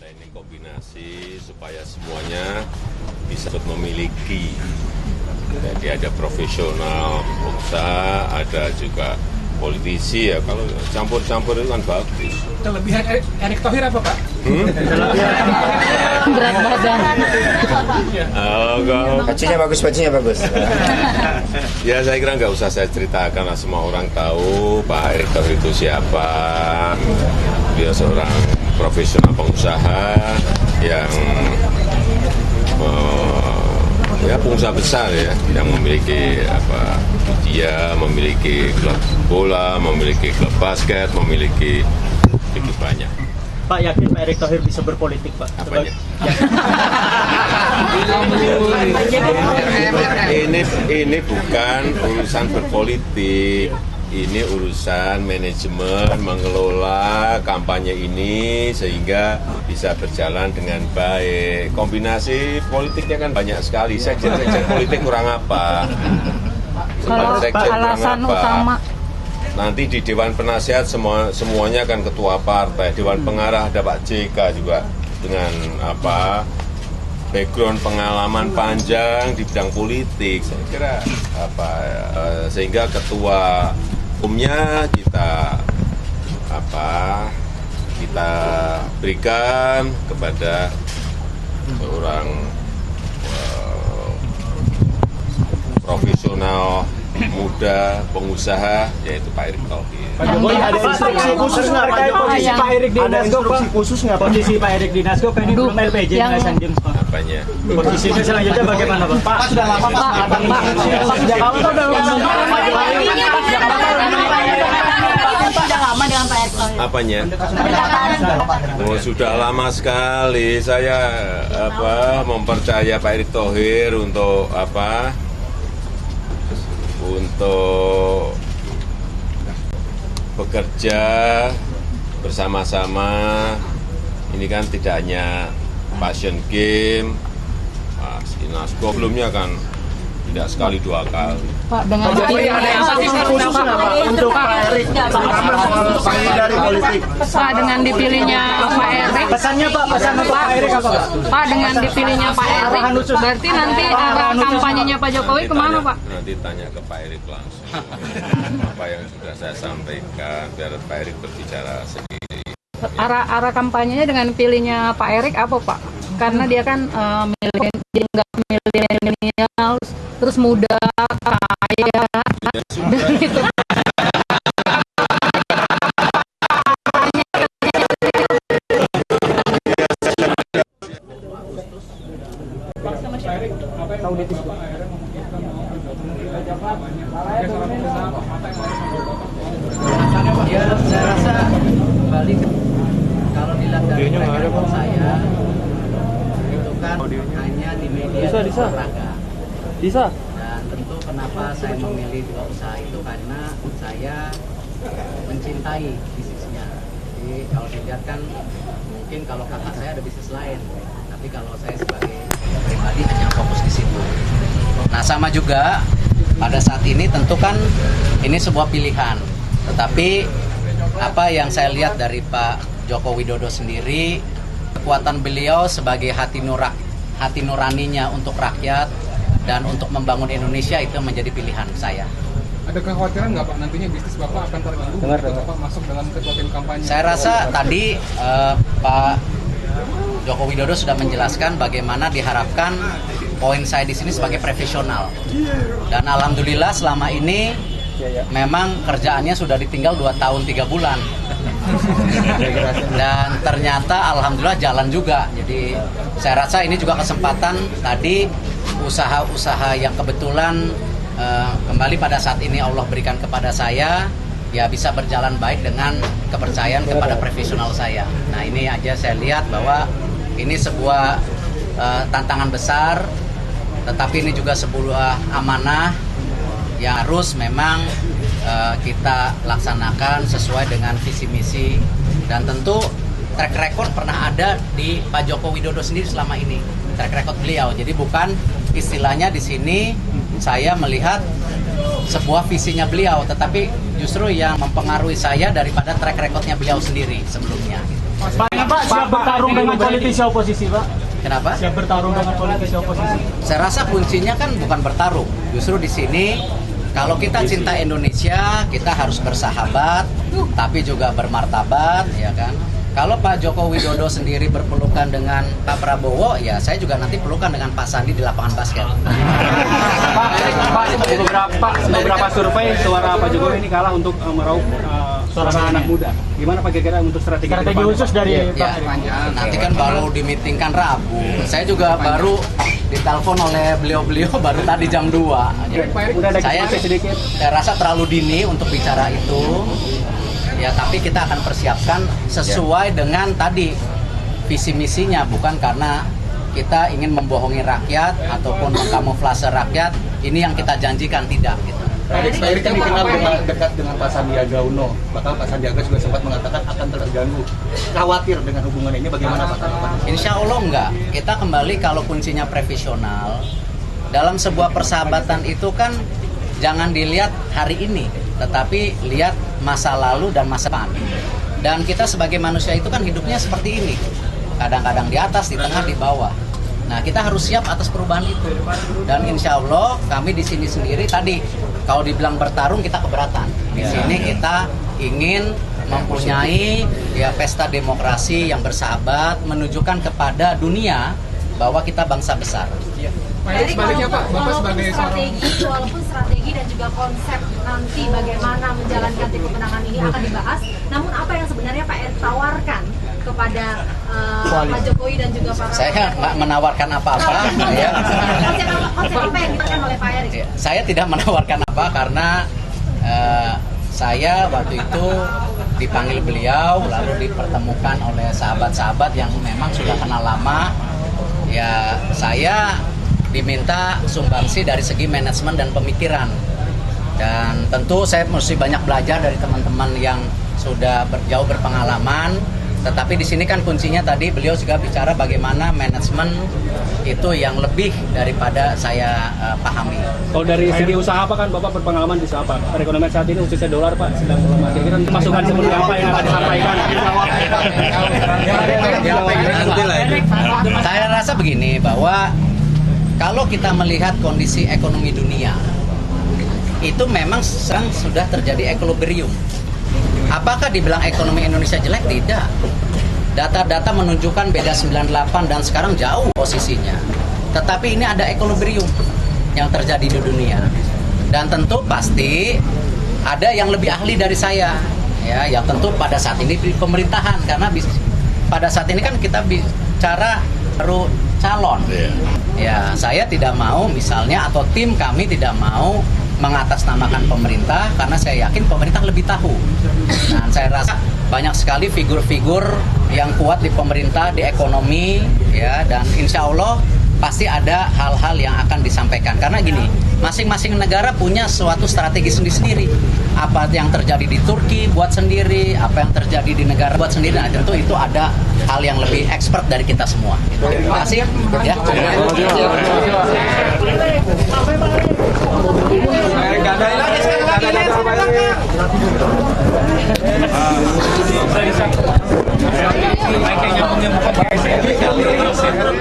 Kita ini kombinasi supaya semuanya bisa memiliki. Jadi ada profesional pengusaha, ada juga politisi ya. Kalau campur-campur itu kan bagus. Kelebihan Erick Thohir apa, Pak? Berat badan. Bajunya bagus. Ya saya kira nggak usah saya ceritakan lah, semua orang tahu Pak Erick Thohir itu siapa. Dia seorang profesional pengusaha yang ya pengusaha besar ya, yang memiliki media, memiliki klub bola, memiliki klub basket, memiliki begitu banyak. Pak, yakin Pak Erick Thohir bisa berpolitik, Pak? Apanya? Ini bukan urusan berpolitik. Ini urusan manajemen mengelola kampanye ini sehingga bisa berjalan dengan baik. Kombinasi politiknya kan banyak sekali. Sekjen politik kurang apa? Kalau alasan utama nanti di Dewan Penasihat semuanya kan ketua partai. Dewan Pengarah ada Pak JK juga dengan background pengalaman panjang di bidang politik. Saya kira sehingga ketua umumnya kita berikan kepada seorang profesional muda pengusaha yaitu Pak Erick Thohir. Pak Jokowi ada instruksi khusus nggak terkait posisi Pak Erick di Nasgo? Khusus nggak posisi Pak Erick di Nasgo? Kan ini belum LPJ Asian Games, Pak. Apanya? Posisinya selanjutnya bagaimana, Pak? Pak sudah lama Pak. Sejak kapan sudah lama dengan Pak Erick Thohir. Apanya? Oh, sudah lama sekali saya mempercaya Pak Erick Thohir untuk untuk bekerja bersama-sama. Ini kan tidak hanya Asian Games, Nasgo sebelumnya kan tidak sekali dua kali. Pak, dengan untuk Pak Erick dari politik. Pak, dengan dipilihnya Pak Erick. Pesannya Pak, pesan untuk Pak Erick apa Pak? Pak, dengan dipilihnya Pak Erick, berarti nanti arah kampanyenya Pak Jokowi kemana, Pak? Nanti tanya ke Pak Erick langsung. Apa yang sudah saya sampaikan, biar Pak Erick berbicara sendiri. Arah kampanyenya dengan pilihnya Pak Erick apa, Pak? Karena dia kan milenial, terus muda, kaya, dan gitu. Ya, saya rasa balik kalau dilihat dari rekan saya itu kan hanya di media olahraga. Dan tentu kenapa saya memilih dua usaha itu karena saya mencintai bisnisnya. Jadi kalau dilihat kan mungkin kalau kakak saya ada bisnis lain, tapi kalau saya sebagai pribadi hanya fokus di situ. Nah sama juga pada saat ini tentu kan ini sebuah pilihan. Tetapi apa yang saya lihat dari Pak Joko Widodo sendiri, kekuatan beliau sebagai hati nuraninya untuk rakyat dan untuk membangun Indonesia itu menjadi pilihan saya. Ada kekhawatiran nggak Pak nantinya bisnis Bapak akan terganggu ketika Bapak masuk dalam ketua tim kampanye? Saya rasa tadi Pak Joko Widodo sudah menjelaskan bagaimana diharapkan poin saya di sini sebagai profesional. Dan alhamdulillah selama ini memang kerjaannya sudah ditinggal 2 tahun 3 bulan. Dan ternyata alhamdulillah jalan juga. Jadi saya rasa ini juga kesempatan tadi usaha-usaha yang kebetulan kembali pada saat ini Allah berikan kepada saya, ya bisa berjalan baik dengan kepercayaan kepada profesional saya. Nah ini aja saya lihat bahwa ini sebuah tantangan besar, tetapi ini juga sebuah amanah yang harus memang kita laksanakan sesuai dengan visi misi, dan tentu track record pernah ada di Pak Joko Widodo sendiri selama ini, track record beliau. Jadi bukan istilahnya di sini saya melihat sebuah visinya beliau, tetapi justru yang mempengaruhi saya daripada track recordnya beliau sendiri sebelumnya. Pak siap bertarung dengan politisi oposisi, Pak? Kenapa? Siap bertarung dengan politisi oposisi. Saya rasa kuncinya kan bukan bertarung. Justru di sini kalau kita cinta Indonesia, kita harus bersahabat, tapi juga bermartabat, ya kan? Kalau Pak Joko Widodo sendiri berpelukan dengan Pak Prabowo, ya saya juga nanti pelukan dengan Pak Sandi di lapangan basket. Beberapa survei suara Pak Jokowi ini kalah untuk meraup suara anak muda. Gimana Pak kira-kira untuk strategi khusus dari ya, nanti kan baru dimitingkan Rabu. Saya juga baru ditelepon oleh beliau-beliau baru tadi jam 2. Saya rasa terlalu dini untuk bicara itu. Ya, tapi kita akan persiapkan sesuai dengan tadi visi misinya, bukan karena kita ingin membohongi rakyat ataupun mengkamuflase rakyat. Ini yang kita janjikan, tidak gitu. Pak Erik kan dikenal dekat dengan Pak Sandiaga Uno. Bahkan Pak Sandiaga juga sempat mengatakan akan terganggu. Khawatir dengan hubungan ini, bagaimana Pak? Insya Allah enggak. Kita kembali kalau kuncinya profesional. Dalam sebuah persahabatan itu kan jangan dilihat hari ini, tetapi lihat masa lalu dan masa depan. Dan kita sebagai manusia itu kan hidupnya seperti ini. Kadang-kadang di atas, di tengah, di bawah. Nah, kita harus siap atas perubahan itu. Dan insya Allah kami di sini sendiri tadi, kalau dibilang bertarung kita keberatan. Di sini kita ingin mempunyai ya pesta demokrasi yang bersahabat, menunjukkan kepada dunia bahwa kita bangsa besar. Pak Erik, sebaliknya Pak, Bapak sebagai walaupun strategi dan juga konsep nanti bagaimana menjalankan tim pemenangan ini akan dibahas, namun apa yang sebenarnya Pak Erik tawarkan kepada Pak Jokowi dan juga Pak Prabowo? Saya nggak menawarkan apa-apa. Ya. Konsep apa yang ditawarkan oleh Pak Erik? Saya tidak menawarkan apa karena saya waktu itu dipanggil beliau lalu dipertemukan oleh sahabat-sahabat yang memang sudah kenal lama. Ya, saya diminta sumbangsi dari segi manajemen dan pemikiran, dan tentu saya mesti banyak belajar dari teman-teman yang sudah jauh berpengalaman. Tetapi di sini kan kuncinya tadi beliau juga bicara bagaimana manajemen itu yang lebih daripada saya pahami. Kalau dari segi usaha apa kan Bapak berpengalaman di apa? Perekonomian saat ini khususnya dolar Pak sedang melemah. Kira-kira masukan seperti apa yang akan disampaikan? Saya rasa begini, bahwa kalau kita melihat kondisi ekonomi dunia, itu memang sekarang sudah terjadi equilibrium. Apakah dibilang ekonomi Indonesia jelek? Tidak. Data-data menunjukkan beda 98 dan sekarang jauh posisinya. Tetapi ini ada equilibrium yang terjadi di dunia. Dan tentu pasti ada yang lebih ahli dari saya. Ya, yang tentu pada saat ini di pemerintahan, karena pada saat ini kan kita bicara baru calon. Ya, saya tidak mau misalnya atau tim kami tidak mau mengatasnamakan pemerintah karena saya yakin pemerintah lebih tahu. Dan saya rasa banyak sekali figur-figur yang kuat di pemerintah, di ekonomi, ya, dan insya Allah pasti ada hal-hal yang akan disampaikan. Karena gini, masing-masing negara punya suatu strategi sendiri-sendiri. Apa yang terjadi di Turki buat sendiri, apa yang terjadi di negara buat sendiri. Nah, tentu itu ada hal yang lebih expert dari kita semua. Terima kasih. Ya.